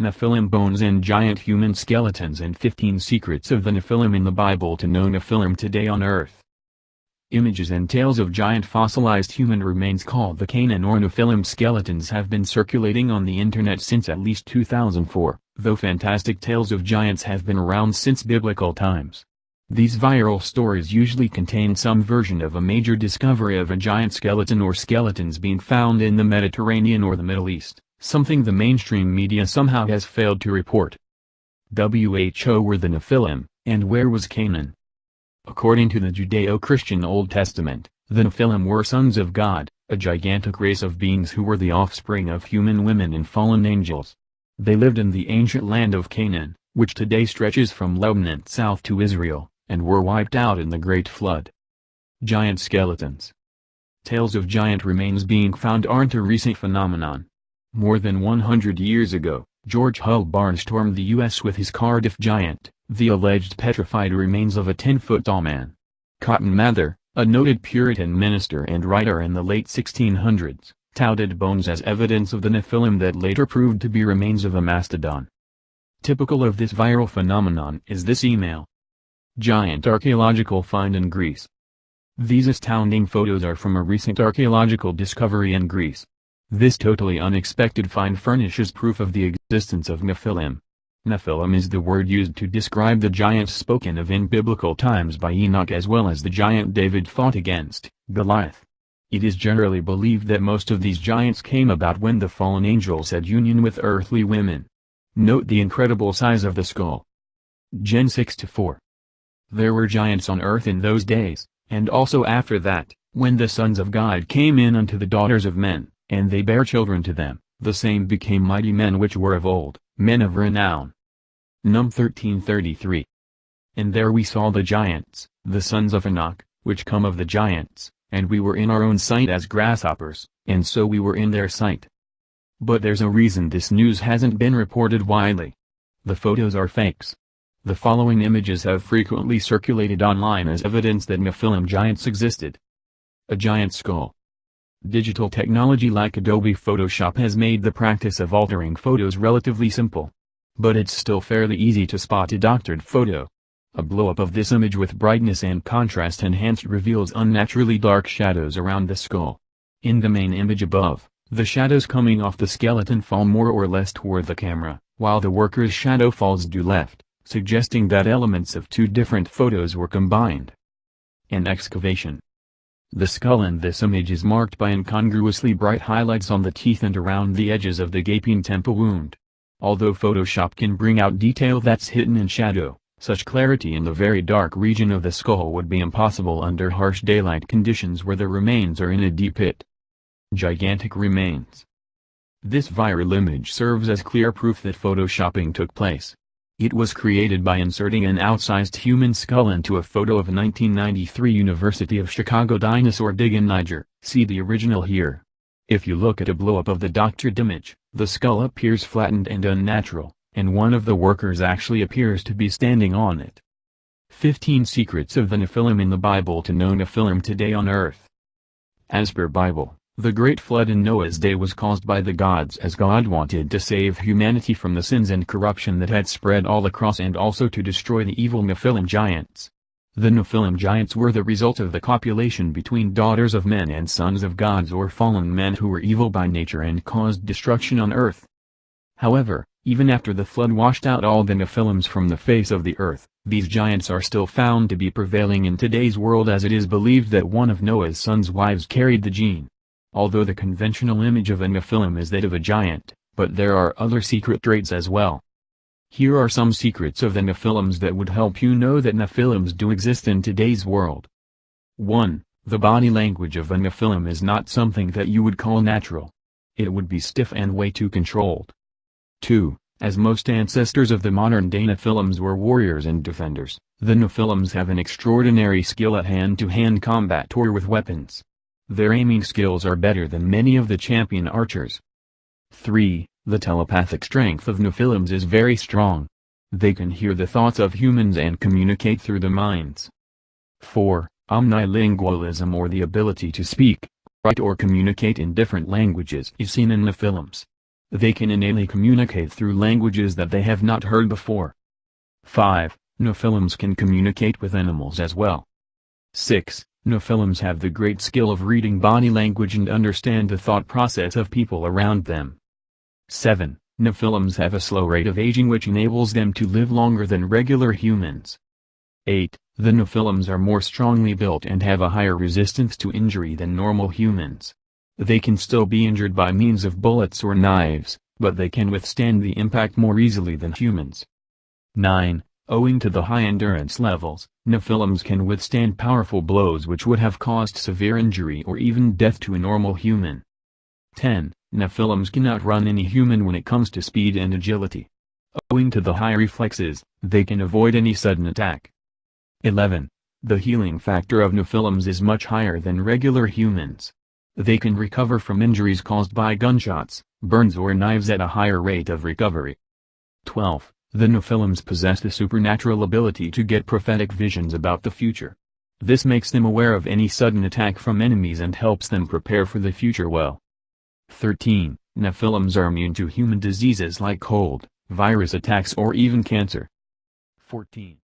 Nephilim bones and giant human skeletons and 15 secrets of the Nephilim in the Bible to know Nephilim today on Earth. Images and tales of giant fossilized human remains called the Canaan or Nephilim skeletons have been circulating on the internet since at least 2004, though fantastic tales of giants have been around since biblical times. These viral stories usually contain some version of a major discovery of a giant skeleton or skeletons being found in the Mediterranean or the Middle East, something the mainstream media somehow has failed to report. Who were the Nephilim, and where was Canaan? According to the Judeo-Christian Old Testament, the Nephilim were sons of God, a gigantic race of beings who were the offspring of human women and fallen angels. They lived in the ancient land of Canaan, which today stretches from Lebanon south to Israel, and were wiped out in the Great Flood. Giant skeletons. Tales of giant remains being found aren't a recent phenomenon. More than 100 years ago, George Hull barnstormed the U.S. with his Cardiff Giant, the alleged petrified remains of a 10-foot-tall man. Cotton Mather, a noted Puritan minister and writer in the late 1600s, touted bones as evidence of the Nephilim that later proved to be remains of a mastodon. Typical of this viral phenomenon is this email. Giant archaeological find in Greece. These astounding photos are from a recent archaeological discovery in Greece. This totally unexpected find furnishes proof of the existence of Nephilim. Nephilim is the word used to describe the giants spoken of in biblical times by Enoch as well as the giant David fought against, Goliath. It is generally believed that most of these giants came about when the fallen angels had union with earthly women. Note the incredible size of the skull. Gen 6-4. There were giants on earth in those days, and also after that, when the sons of God came in unto the daughters of men, and they bare children to them, the same became mighty men which were of old, men of renown. Num 13:33. And there we saw the giants, the sons of Enoch, which come of the giants, and we were in our own sight as grasshoppers, and so we were in their sight. But there's a reason this news hasn't been reported widely. The photos are fakes. The following images have frequently circulated online as evidence that Nephilim giants existed. A giant skull. Digital technology like Adobe Photoshop has made the practice of altering photos relatively simple. But it's still fairly easy to spot a doctored photo. A blow-up of this image with brightness and contrast enhanced reveals unnaturally dark shadows around the skull. In the main image above, the shadows coming off the skeleton fall more or less toward the camera, while the worker's shadow falls due left, suggesting that elements of two different photos were combined. An excavation. The skull in this image is marked by incongruously bright highlights on the teeth and around the edges of the gaping temple wound. Although Photoshop can bring out detail that's hidden in shadow, such clarity in the very dark region of the skull would be impossible under harsh daylight conditions where the remains are in a deep pit. Gigantic remains. This viral image serves as clear proof that photoshopping took place. It was created by inserting an outsized human skull into a photo of a 1993 University of Chicago dinosaur dig in Niger. See the original here. If you look at a blow-up of the doctored image, the skull appears flattened and unnatural, and one of the workers actually appears to be standing on it. 15 secrets of the Nephilim in the Bible to know Nephilim today on Earth. As per Bible, the Great Flood in Noah's day was caused by the gods as God wanted to save humanity from the sins and corruption that had spread all across and also to destroy the evil Nephilim giants. The Nephilim giants were the result of the copulation between daughters of men and sons of gods or fallen men who were evil by nature and caused destruction on earth. However, even after the flood washed out all the Nephilims from the face of the earth, these giants are still found to be prevailing in today's world, as it is believed that one of Noah's sons' wives carried the gene. Although the conventional image of a Nephilim is that of a giant, but there are other secret traits as well. Here are some secrets of the Nephilims that would help you know that Nephilims do exist in today's world. 1. The body language of a Nephilim is not something that you would call natural. It would be stiff and way too controlled. 2. As most ancestors of the modern-day Nephilims were warriors and defenders, the Nephilims have an extraordinary skill at hand-to-hand combat or with weapons. Their aiming skills are better than many of the champion archers. 3. The telepathic strength of Nephilims is very strong. They can hear the thoughts of humans and communicate through the minds. 4. Omnilingualism, or the ability to speak, write or communicate in different languages, is seen in Nephilims. They can innately communicate through languages that they have not heard before. 5. Nephilims can communicate with animals as well. 6. Nephilims have the great skill of reading body language and understand the thought process of people around them. 7. Nephilims have a slow rate of aging which enables them to live longer than regular humans. 8. The Nephilims are more strongly built and have a higher resistance to injury than normal humans. They can still be injured by means of bullets or knives, but they can withstand the impact more easily than humans. 9. Owing to the high endurance levels, Nephilims can withstand powerful blows which would have caused severe injury or even death to a normal human. 10. Nephilims can outrun any human when it comes to speed and agility. Owing to the high reflexes, they can avoid any sudden attack. 11. The healing factor of Nephilims is much higher than regular humans. They can recover from injuries caused by gunshots, burns or knives at a higher rate of recovery. 12. The Nephilims possess the supernatural ability to get prophetic visions about the future. This makes them aware of any sudden attack from enemies and helps them prepare for the future well. 13. Nephilims are immune to human diseases like cold, virus attacks or even cancer. 14.